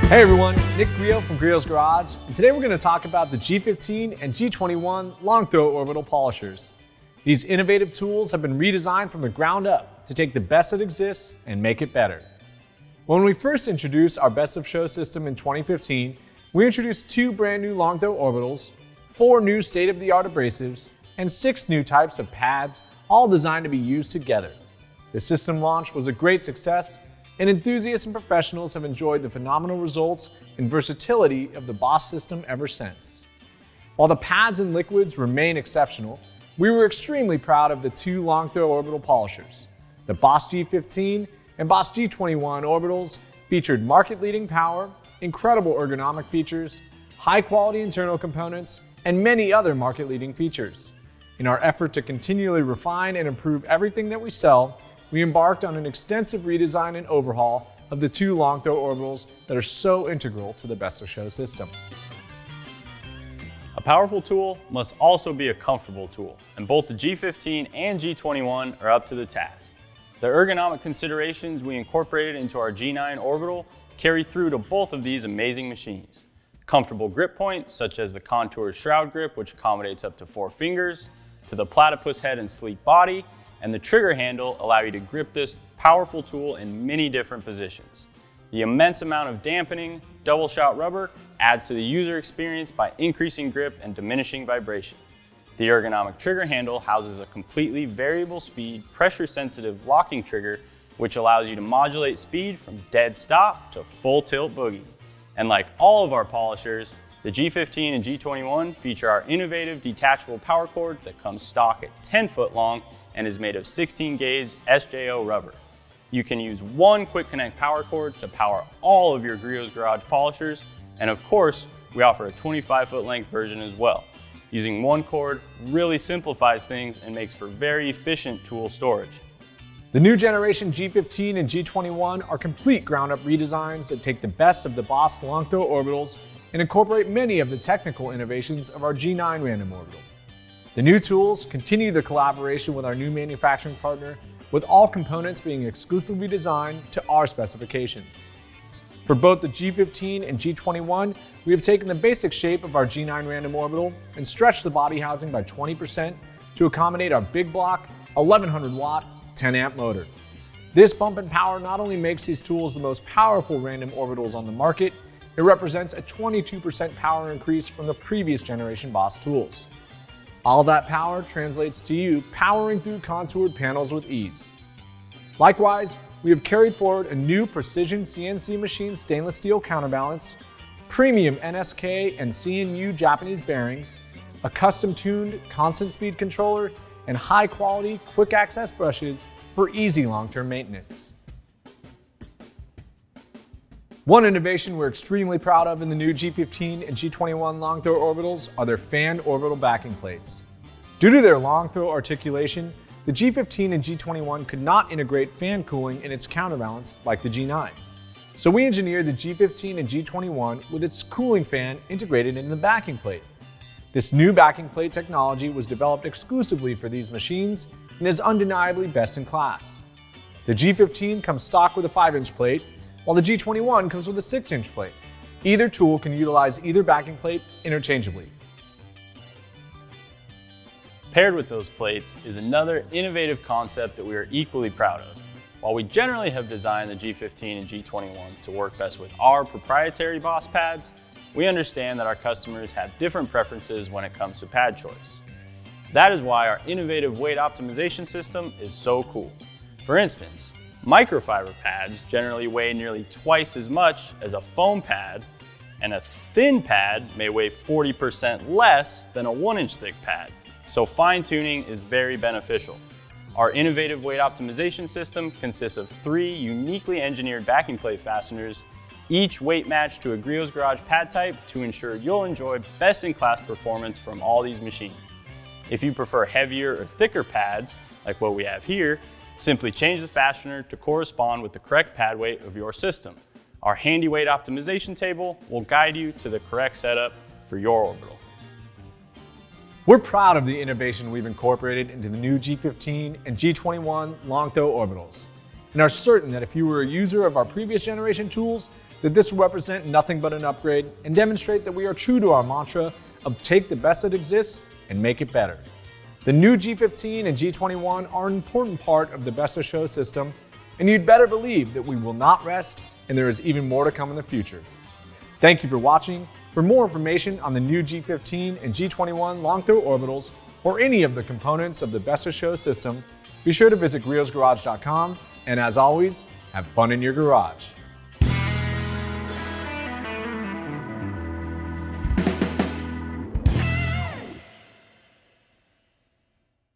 Hey everyone, Nick Griot from Griot's Garage, and today we're going to talk about the G15 and G21 long throw orbital polishers. These innovative tools have been redesigned from the ground up to take the best that exists and make it better. When we first introduced our Best of Show system in 2015, we introduced 2 brand new long throw orbitals, 4 new state-of-the-art abrasives, and 6 new types of pads, all designed to be used together. The system launch was a great success, and enthusiasts and professionals have enjoyed the phenomenal results and versatility of the Boss system ever since. While the pads and liquids remain exceptional, we were extremely proud of the 2 long throw orbital polishers. The Boss G15 and Boss G21 orbitals featured market-leading power, incredible ergonomic features, high-quality internal components, and many other market-leading features. In our effort to continually refine and improve everything that we sell, we embarked on an extensive redesign and overhaul of the 2 long throw orbitals that are so integral to the Best of Show system. A powerful tool must also be a comfortable tool, and both the G15 and G21 are up to the task. The ergonomic considerations we incorporated into our G9 orbital carry through to both of these amazing machines. Comfortable grip points, such as the Contour Shroud Grip, which accommodates up to 4 fingers, to the platypus head and sleek body, and the trigger handle allow you to grip this powerful tool in many different positions. The immense amount of dampening, double shot rubber adds to the user experience by increasing grip and diminishing vibration. The ergonomic trigger handle houses a completely variable speed, pressure sensitive locking trigger, which allows you to modulate speed from dead stop to full tilt boogie. And like all of our polishers, the G15 and G21 feature our innovative detachable power cord that comes stock at 10 foot long and is made of 16 gauge SJO rubber. You can use one quick connect power cord to power all of your Griot's Garage polishers, and of course, we offer a 25 foot length version as well. Using one cord really simplifies things and makes for very efficient tool storage. The new generation G15 and G21 are complete ground-up redesigns that take the best of the Boss long throw orbitals and incorporate many of the technical innovations of our G9 random orbital. The new tools continue the collaboration with our new manufacturing partner, with all components being exclusively designed to our specifications. For both the G15 and G21, we have taken the basic shape of our G9 random orbital and stretched the body housing by 20% to accommodate our big block 1100 watt 10 amp motor. This bump in power not only makes these tools the most powerful random orbitals on the market, it represents a 22% power increase from the previous generation Boss tools. All that power translates to you powering through contoured panels with ease. Likewise, we have carried forward a new precision CNC machine stainless steel counterbalance, premium NSK and CNU Japanese bearings, a custom tuned constant speed controller, and high quality quick access brushes for easy long-term maintenance. One innovation we're extremely proud of in the new G15 and G21 long throw orbitals are their fanned orbital backing plates. Due to their long throw articulation, the G15 and G21 could not integrate fan cooling in its counterbalance like the G9. So we engineered the G15 and G21 with its cooling fan integrated into the backing plate. This new backing plate technology was developed exclusively for these machines and is undeniably best in class. The G15 comes stock with a 5-inch plate, while the G21 comes with a 6-inch plate. Either tool can utilize either backing plate interchangeably. Paired with those plates is another innovative concept that we are equally proud of. While we generally have designed the G15 and G21 to work best with our proprietary Boss pads, we understand that our customers have different preferences when it comes to pad choice. That is why our innovative weight optimization system is so cool. For instance, microfiber pads generally weigh nearly twice as much as a foam pad, and a thin pad may weigh 40% less than a 1-inch thick pad, so fine-tuning is very beneficial. Our innovative weight optimization system consists of 3 uniquely engineered backing plate fasteners, each weight matched to a Griot's Garage pad type to ensure you'll enjoy best-in-class performance from all these machines. If you prefer heavier or thicker pads, like what we have here, simply change the fastener to correspond with the correct pad weight of your system. Our handy weight optimization table will guide you to the correct setup for your orbital. We're proud of the innovation we've incorporated into the new G15 and G21 long throw orbitals, and are certain that if you were a user of our previous generation tools, that this will represent nothing but an upgrade and demonstrate that we are true to our mantra of take the best that exists and make it better. The new G15 and G21 are an important part of the Best of Show system, and you'd better believe that we will not rest and there is even more to come in the future. Thank you for watching. For more information on the new G15 and G21 long-throw orbitals or any of the components of the Best of Show system, be sure to visit griotsgarage.com, and as always, have fun in your garage.